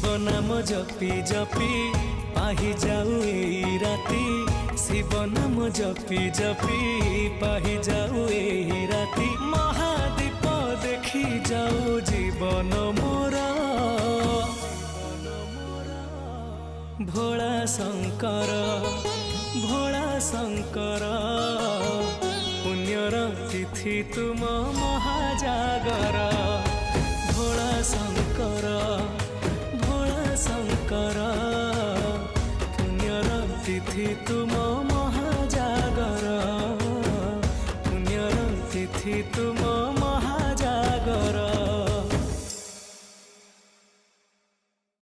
शिव नाम जपी जपी पाही जाऊ एही राती, शिव नाम जपी जपी पाही जाऊ एही राती। महादीप देखी जाऊ जीवन मोरा, भोला शंकर भोला शंकर पुण्यर तिथि तुम महाजागर। भोला शंकर पुण्यर तिथि तुम महाजागर, पुण्यर तिथि तुम